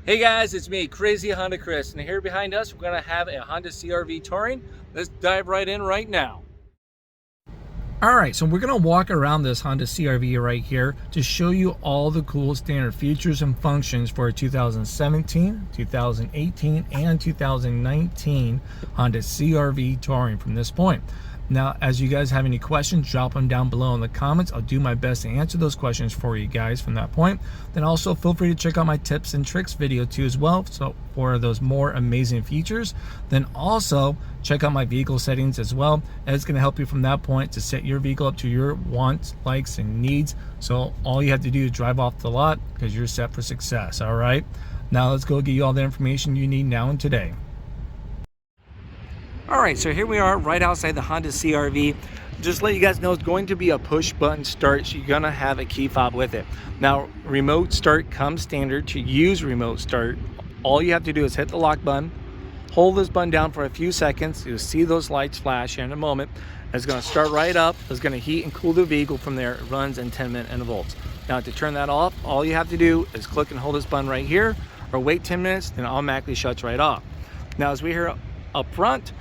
Hey guys, it's me, Crazy Honda Chris, and here behind us we're going to have a Honda CR-V Touring. Let's dive right in right now. Alright, so we're going to walk around this Honda CR-V right here to show you all the cool standard features and functions for a 2017, 2018, and 2019 Honda CR-V Touring from this point. Now, as you guys have any questions, drop them down below in the comments. I'll do my best to answer those questions for you guys from that point. Then also feel free to check out my tips and tricks video too as well, so for those more amazing features. Then also check out my vehicle settings as well. It's going to help you from that point to set your vehicle up to your wants, likes, and needs. So all you have to do is drive off the lot because you're set for success. All right, now let's go get you all the information you need now and today. Alright, so here we are right outside the Honda CR-V. Just to let you guys know, it's going to be a push button start, so you're going to have a key fob with it. Now, remote start comes standard. To use remote start, all you have to do is hit the lock button, hold this button down for a few seconds. You'll see those lights flash in a moment. It's going to start right up. It's going to heat and cool the vehicle from there. It runs in 10-minute intervals. Now, to turn that off, all you have to do is click and hold this button right here, or wait 10 minutes, then it automatically shuts right off. Now, as we hear up front,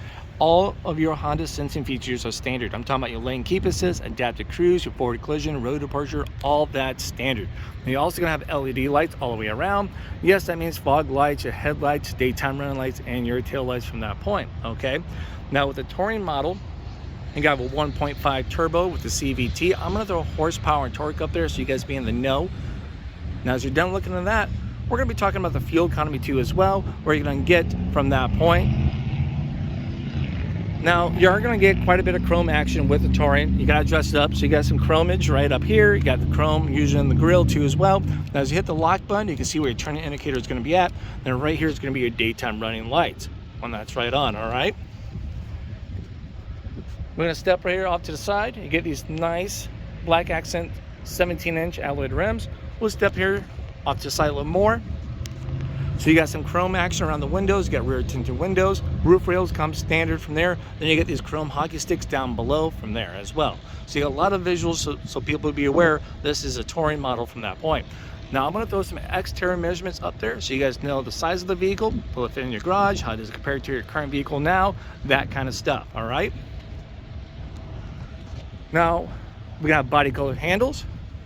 all of your Honda sensing features are standard. I'm talking about your lane keep assist, adaptive cruise, your forward collision, road departure, all that standard. And you're also gonna have LED lights all the way around. Yes, that means fog lights, your headlights, daytime running lights, and your tail lights from that point, okay? Now with the Touring model, you got a 1.5 turbo with the CVT. I'm gonna throw horsepower and torque up there so you guys be in the know. Now as you're done looking at that, we're gonna be talking about the fuel economy too as well, where you're gonna get from that point. Now, you are going to get quite a bit of chrome action with the Touring. You got to dress it up, so you got some chromage right up here. You got the chrome usually in the grill too as well. Now, as you hit the lock button, you can see where your turning indicator is going to be at. Then right here is going to be your daytime running lights when that's right on, all right? We're going to step right here off to the side. You get these nice black accent 17-inch alloyed rims. We'll step here off to the side a little more. So you got some chrome action around the windows, you got rear tinted windows, roof rails come standard from there. Then you get these chrome hockey sticks down below from there as well. So you got a lot of visuals so people be aware this is a Touring model from that point. Now I'm gonna throw some exterior measurements up there so you guys know the size of the vehicle, will it fit in your garage, how does it compare to your current vehicle now, that kind of stuff, all right? Now, we got body colored handles.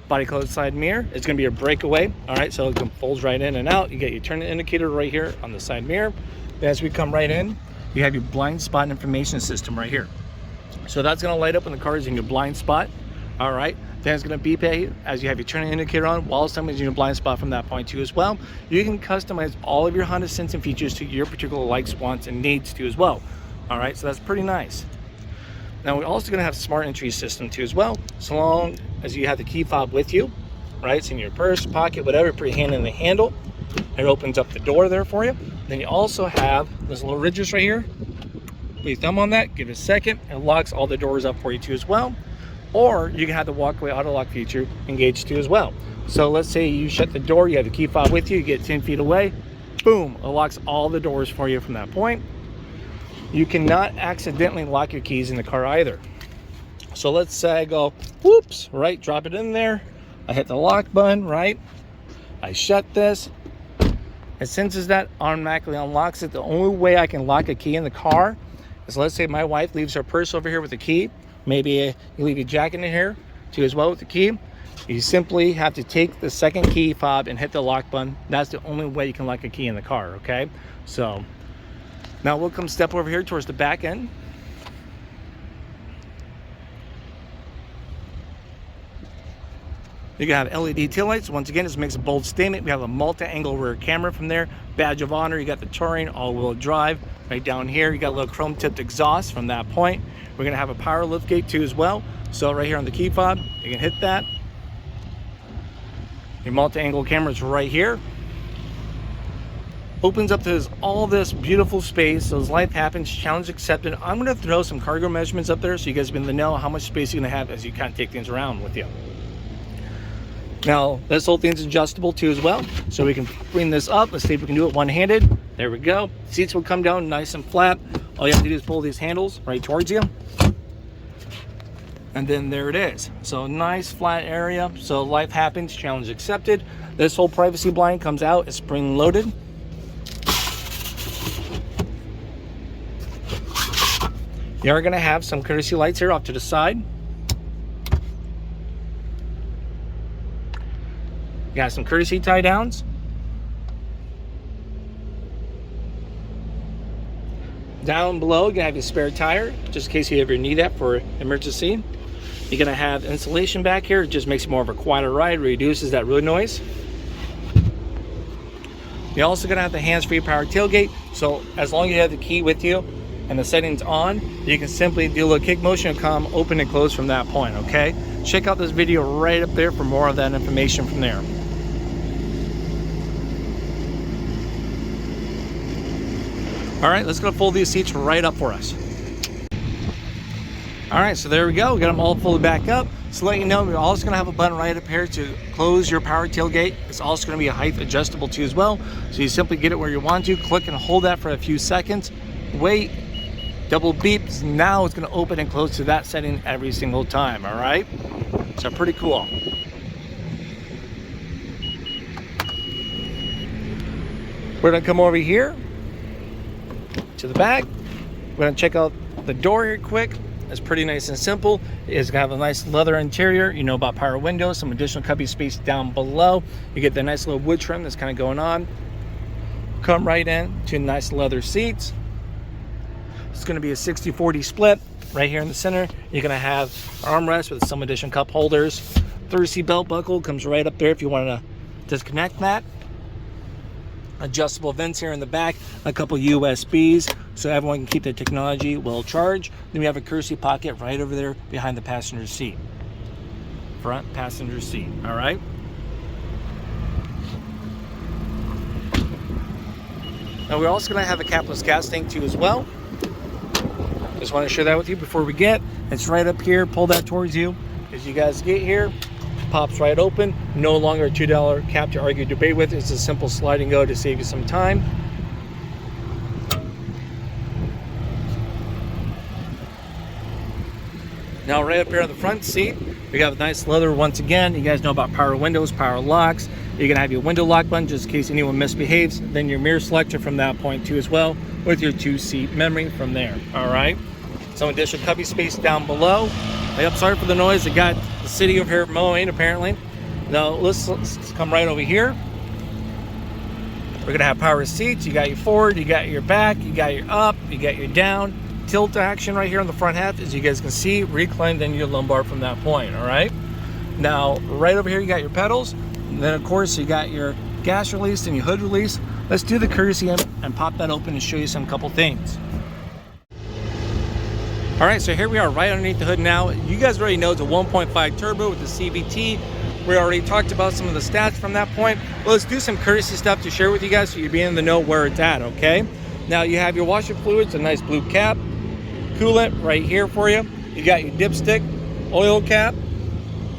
Body colored side mirror. It's going to be a breakaway. All right, so it can fold right in and out. You get your turn indicator right here on the side mirror. Then as we come right in, you have your blind spot information system right here. So that's going to light up when the car is in your blind spot. All right, then it's going to beep at you as you have your turn indicator on while somebody's in your blind spot from that point too as well. You can customize all of your Honda sensing features to your particular likes, wants, and needs too as well. All right, so that's pretty nice. Now we're also going to have smart entry system too as well, so long as you have the key fob with you, right? It's in your purse, pocket, whatever, put your hand in the handle. It opens up the door there for you. Then you also have this little ridges right here. Put your thumb on that, give it a second, it locks all the doors up for you too as well. Or you can have the walkaway auto lock feature engaged too as well. So let's say you shut the door, you have the key fob with you, you get 10 feet away, boom, it locks all the doors for you from that point. You cannot accidentally lock your keys in the car either. So let's say I go, whoops, right, drop it in there. I hit the lock button, right? I shut this. It senses that, automatically unlocks it. The only way I can lock a key in the car is, let's say my wife leaves her purse over here with the key. Maybe you leave your jacket in here too as well with the key. You simply have to take the second key fob and hit the lock button. That's the only way you can lock a key in the car, okay? So now we'll come step over here towards the back end. You can have LED taillights. Once again, this makes a bold statement. We have a multi-angle rear camera from there. Badge of honor, you got the Touring all-wheel drive. Right down here, you got a little chrome-tipped exhaust from that point. We're gonna have a power liftgate too as well. So right here on the key fob, you can hit that. Your multi-angle camera is right here. Opens up to all this beautiful space. So as life happens, challenge accepted. I'm gonna throw some cargo measurements up there so you guys be in the know how much space you're gonna have as you kind of take things around with you. Now, this whole thing's adjustable too as well. So we can bring this up. Let's see if we can do it one-handed. There we go. Seats will come down nice and flat. All you have to do is pull these handles right towards you. And then there it is. So nice flat area. So life happens, challenge accepted. This whole privacy blind comes out, it's spring loaded. You are gonna have some courtesy lights here off to the side. You got some courtesy tie downs. Down below, you're gonna have your spare tire, just in case you ever need that for emergency. You're gonna have insulation back here. It just makes it more of a quieter ride, reduces that road noise. You're also gonna have the hands-free power tailgate. So as long as you have the key with you and the settings on, you can simply do a little kick motion and come open and close from that point, okay? Check out this video right up there for more of that information from there. All right, let's go fold these seats right up for us. All right, so there we go. We got them all folded back up. So let you know, we're also gonna have a button right up here to close your power tailgate. It's also gonna be a height adjustable too as well. So you simply get it where you want to, click and hold that for a few seconds, wait, double beeps. Now it's gonna open and close to that setting every single time, all right? So pretty cool. We're gonna come over here to the back. We're gonna check out the door here quick. It's pretty nice and simple. It's gonna have a nice leather interior. You know about power windows, some additional cubby space down below. You get the nice little wood trim that's kind of going on. Come right in to nice leather seats. It's gonna be a 60-40 split. Right here in the center, you're gonna have armrests with some additional cup holders. Third seat belt buckle comes right up there if you want to disconnect that. Adjustable vents here in the back, a couple USBs so everyone can keep their technology well charged. Then we have a courtesy pocket right over there behind the passenger seat. Front passenger seat, all right? Now we're also gonna have a capless gas tank too as well. Just want to share that with you before we get. It's right up here, pull that towards you. As you guys get here, pops right open. No longer a $2 cap to argue debate with. It's a simple slide and go to save you some time. Now right up here on the front seat, we got a nice leather once again. You guys know about power windows, power locks. You're gonna have your window lock button just in case anyone misbehaves. Then your mirror selector from that point too as well, with your 2-seat memory from there, all right? Some additional cubby space down below. Yep, sorry for the noise. They got the city over here mowing apparently. Now let's come right over here. We're gonna have power seats. You got your forward, you got your back, you got your up, you got your down. Tilt action right here on the front half, as you guys can see, reclined in your lumbar from that point, all right? Now, right over here, you got your pedals. And then of course, you got your gas release and your hood release. Let's do the courtesy and pop that open and show you some couple things. All right, so here we are right underneath the hood now. You guys already know it's a 1.5 turbo with the CVT. We already talked about some of the stats from that point. Well, let's do some courtesy stuff to share with you guys so you're being in the know where it's at, okay? Now you have your washer fluids, a nice blue cap, coolant right here for you. You got your dipstick, oil cap,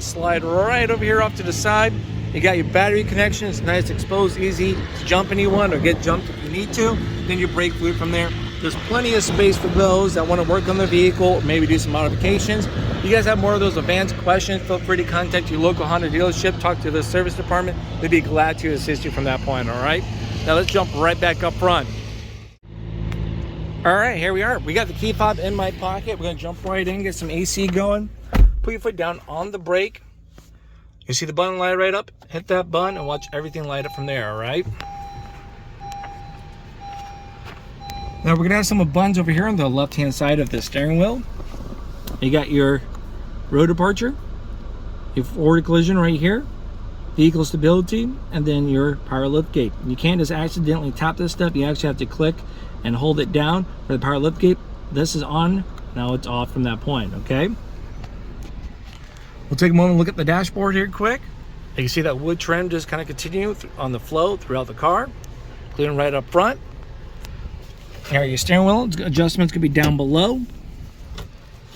slide right over here off to the side. You got your battery connection. It's nice, exposed, easy to jump anyone or get jumped if you need to. Then your brake fluid from there. There's plenty of space for those that want to work on the vehicle, maybe do some modifications. You guys have more of those advanced questions, feel free to contact your local Honda dealership, talk to the service department. They'd be glad to assist you from that point, all right? Now let's jump right back up front. All right, here we are. We got the key fob in my pocket. We're gonna jump right in, get some AC going. Put your foot down on the brake. You see the button light right up? Hit that button and watch everything light up from there, all right? Now we're gonna have some buttons over here on the left-hand side of the steering wheel. You got your road departure, your forward collision right here, vehicle stability, and then your power lift gate. You can't just accidentally tap this stuff. You actually have to click and hold it down for the power lift gate. This is on, now it's off from that point, okay? We'll take a moment to look at the dashboard here quick. You can see that wood trim just kind of continue on the flow throughout the car, including right up front. Here are your steering wheel adjustments, could be down below.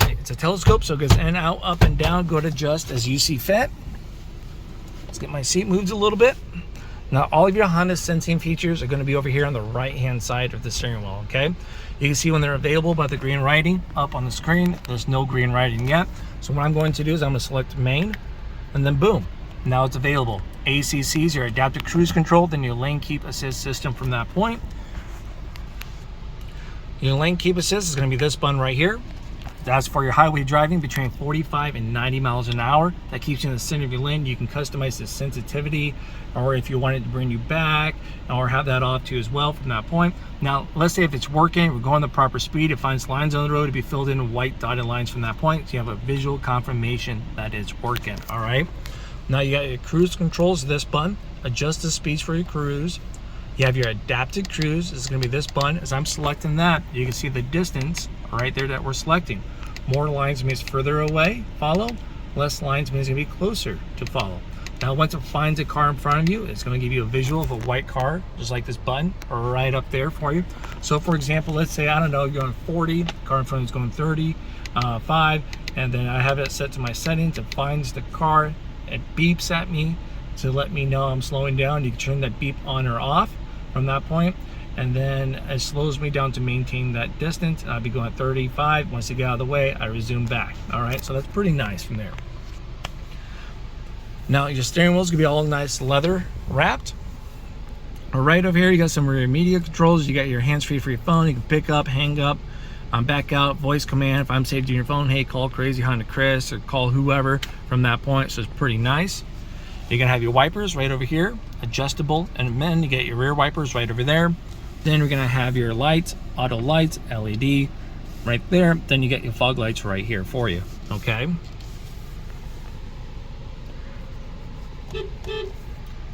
It's a telescope, so it goes in, out, up, and down. Go to adjust as you see fit. Let's get my seat moved a little bit. Now, all of your Honda sensing features are going to be over here on the right-hand side of the steering wheel, okay? You can see when they're available by the green writing up on the screen. There's no green writing yet. So what I'm going to do is I'm going to select main, and then boom, now it's available. ACC is your adaptive cruise control, then your lane keep assist system from that point. Your lane keep assist is going to be this button right here. That's for your highway driving between 45 and 90 miles an hour. That keeps you in the center of your lane. You can customize the sensitivity, or if you want it to bring you back, or have that off too as well from that point. Now, let's say if it's working, we're going the proper speed, it finds lines on the road to be filled in with white dotted lines from that point. So you have a visual confirmation that it's working, all right? Now you got your cruise controls, this button, adjust the speeds for your cruise. You have your adaptive cruise, this is gonna be this button. As I'm selecting that, you can see the distance right there that we're selecting. More lines means further away, follow. Less lines means it's gonna be closer to follow. Now, once it finds a car in front of you, it's gonna give you a visual of a white car, just like this button, right up there for you. So for example, let's say, I don't know, you're going 40, car in front of you is going 35, and then I have it set to my settings. It finds the car, it beeps at me to let me know I'm slowing down. You can turn that beep on or off from that point. And then it slows me down to maintain that distance. I'll be going 35. Once you get out of the way, I resume back. All right, so that's pretty nice from there. Now your steering wheel is gonna be all nice leather wrapped. Right over here, you got some of your media controls. You got your hands-free for your phone. You can pick up, hang up, back out, voice command. If I'm saved in your phone, hey, call Crazy Honda Chris, or call whoever from that point. So it's pretty nice. You're gonna have your wipers right over here, adjustable, and then you get your rear wipers right over there. Then we're gonna have your lights, auto lights, LED right there. Then you get your fog lights right here for you, okay?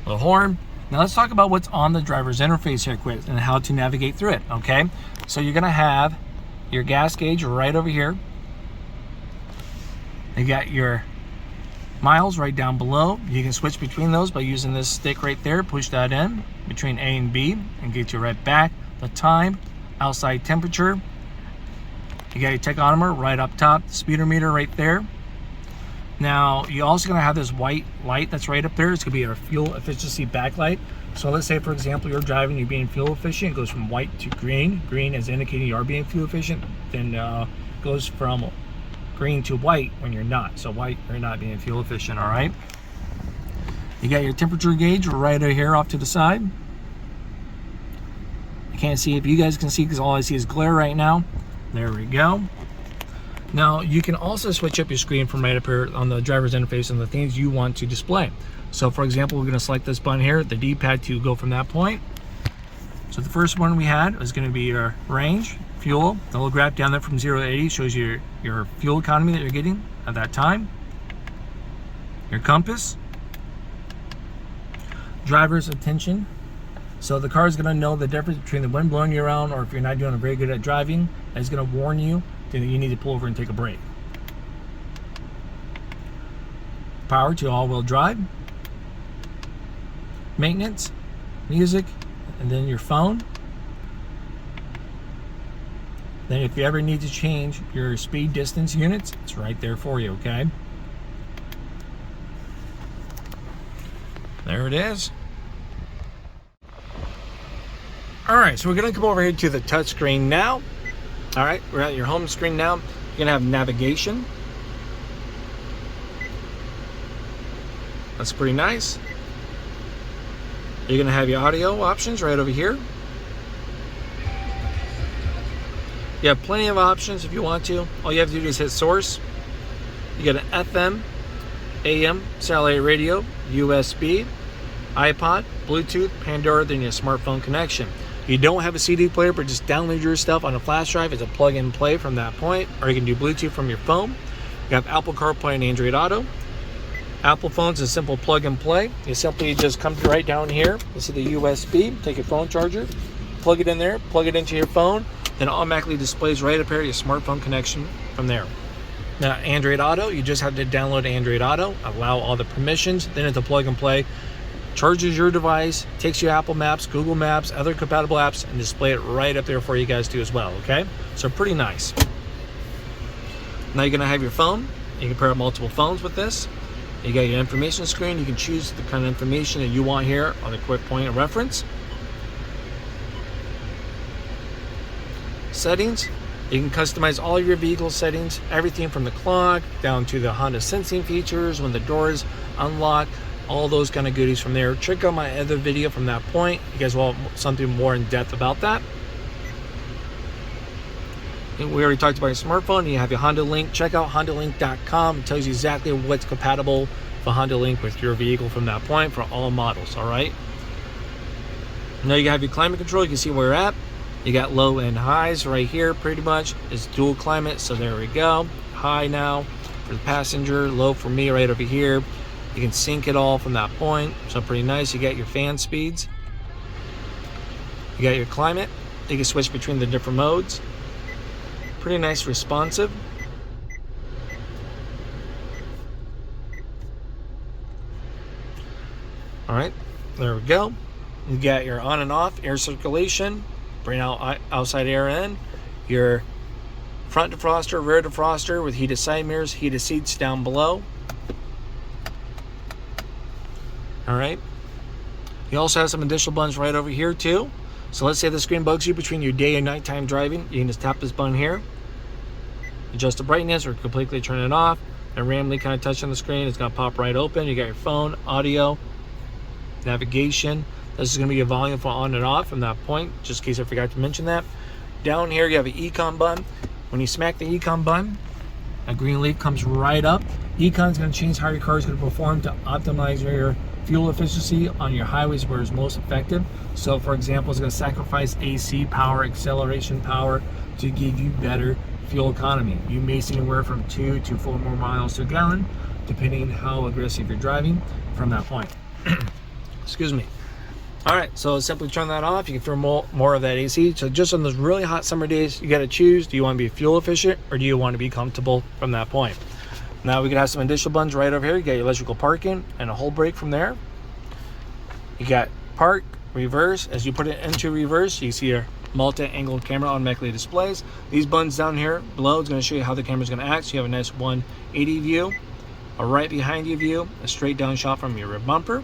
The horn. Now let's talk about what's on the driver's interface here quick and how to navigate through it, okay? So you're gonna have your gas gauge right over here. You got your miles right down below. You can switch between those by using this stick right there. Push that in between A and B and get you right back. The time, outside temperature. You got your tachometer right up top, the speedometer right there. Now you're also going to have this white light that's right up there. It's going to be a fuel efficiency backlight. So let's say, for example, you're driving, you're being fuel efficient. It goes from white to green. Green is indicating you are being fuel efficient. Then goes from green to white when you're not. So white, you're not being fuel efficient, all right? You got your temperature gauge right over here off to the side. I can't see if you guys can see because all I see is glare right now. There we go. Now you can also switch up your screen from right up here on the driver's interface and the things you want to display. So for example, we're going to select this button here, the D-pad, to go from that point. So the first one we had was going to be your range, fuel. The little graph down there from 0 to 80 shows you your fuel economy that you're getting at that time. Your compass. Driver's attention. So the car is going to know the difference between the wind blowing you around, or if you're not doing very good at driving, it's going to warn you that you need to pull over and take a break. Power to all-wheel drive. Maintenance, music, and then your phone. Then if you ever need to change your speed distance units, it's right there for you, okay? There it is. All right, so we're gonna come over here to the touch screen now. All right, we're at your home screen now. You're gonna have navigation. That's pretty nice. You're gonna have your audio options right over here. You have plenty of options if you want to. All you have to do is hit source. You get an FM, AM, satellite radio, USB, iPod, Bluetooth, Pandora, then your smartphone connection. If you don't have a CD player, but just download your stuff on a flash drive, it's a plug and play from that point, or you can do Bluetooth from your phone. You have Apple CarPlay and Android Auto. Apple phone's a simple plug and play. You simply just come right down here. You see the USB, take your phone charger, plug it in there, plug it into your phone, then it automatically displays right up here your smartphone connection from there. Now, Android Auto, you just have to download Android Auto, allow all the permissions, then it's a plug and play. Charges your device, takes you Apple Maps, Google Maps, other compatible apps, and display it right up there for you guys too as well, okay? So pretty nice. Now you're gonna have your phone. You can pair up multiple phones with this. You got your information screen. You can choose the kind of information that you want here on a quick point of reference. Settings. You can customize all of your vehicle settings, everything from the clock down to the Honda sensing features, when the doors unlock, all those kind of goodies from there. Check out my other video from that point. You guys want something more in depth about that. And we already talked about your smartphone. You have your Honda Link. Check out HondaLink.com. It tells you exactly what's compatible for Honda Link with your vehicle from that point for all models. All right. Now you have your climate control. You can see where you're at. You got low and highs right here. Pretty much it's dual climate. So there we go. High now for the passenger. Low for me right over here. You can sync it all from that point. So pretty nice. You got your fan speeds. You got your climate. You can switch between the different modes. Pretty nice, responsive. All right, there we go. You got your on and off air circulation, bring out outside air in, your front defroster, rear defroster with heated side mirrors, heated seats down below. All right. You also have some additional buttons right over here too. So let's say the screen bugs you between your day and nighttime driving. You can just tap this button here. Adjust the brightness or completely turn it off. And randomly kind of touch on the screen, it's going to pop right open. You got your phone, audio, navigation. This is going to be your volume for on and off from that point, just in case I forgot to mention that. Down here you have an econ button. When you smack the econ button, a green leaf comes right up. Econ is going to change how your car is going to perform to optimize your fuel efficiency on your highways where it's most effective. So for example, it's going to sacrifice AC power, acceleration power to give you better fuel economy. You may see anywhere from 2 to 4 more miles to a gallon, depending on how aggressive you're driving from that point. Excuse me. All right, so simply turn that off. You can throw more of that AC. So just on those really hot summer days, you got to choose, do you want to be fuel efficient or do you want to be comfortable from that point? Now we can have some additional buttons right over here. You got your electrical parking and a whole brake from there. You got park, reverse. As you put it into reverse, you see your multi-angle camera automatically displays. These buttons down here below is going to show you how the camera is going to act. So you have a nice 180 view, a right behind you view, a straight down shot from your rear bumper.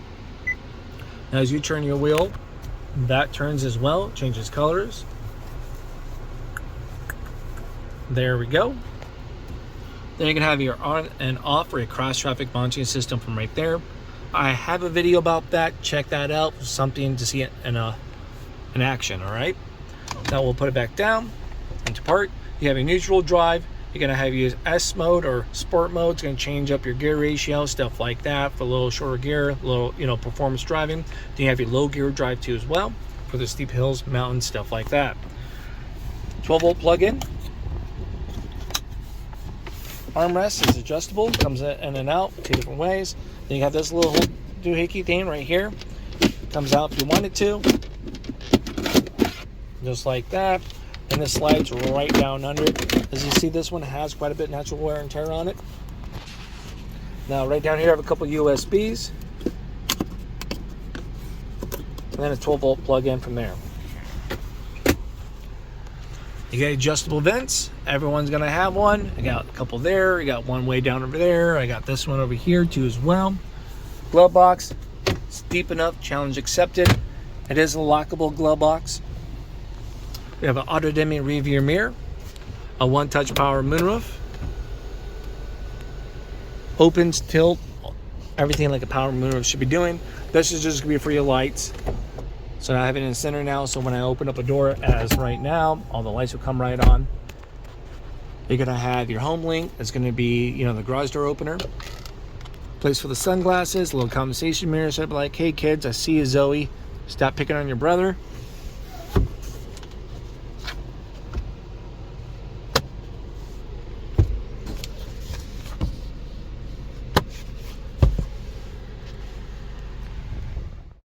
Now as you turn your wheel, that turns as well, changes colors. There we go. Then you can have your on and off or your cross traffic monitoring system from right there. I have a video about that. Check that out. Something to see it in action. All right. Now we'll put it back down into park. You have a neutral drive. You're gonna have use S mode or sport mode. It's gonna change up your gear ratio, stuff like that for a little shorter gear, a little performance driving. Then you have your low gear drive too as well for the steep hills, mountains, stuff like that. 12-volt plug-in. Armrest is adjustable, comes in and out 2 different ways. Then you have this little doohickey thing right here. Comes out if you want it to, just like that. And this slides right down under it. As you see, this one has quite a bit of natural wear and tear on it. Now right down here I have a couple USBs. And then a 12-volt plug-in from there. You got adjustable vents. Everyone's gonna have one. I got a couple there. I got one way down over there. I got this one over here too as well. Glove box. It's deep enough. Challenge accepted. It is a lockable glove box. We have an auto-dimming rear view mirror, a one-touch power moonroof, opens, tilt, everything like a power moonroof should be doing. This is just gonna be for your lights. So I have it in the center now, so when I open up a door as right now, all the lights will come right on. You're gonna have your home link. It's gonna be, the garage door opener. Place for the sunglasses, a little compensation mirror, so I'd be like, hey kids, I see you, Zoe. Stop picking on your brother.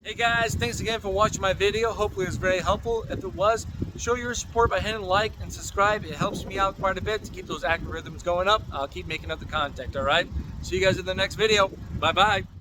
Hey guys, thanks again for watching my video. Hopefully it was very helpful. If it was, show your support by hitting like and subscribe. It helps me out quite a bit to keep those algorithms going up. I'll keep making up the content, all right? See you guys in the next video. Bye-bye.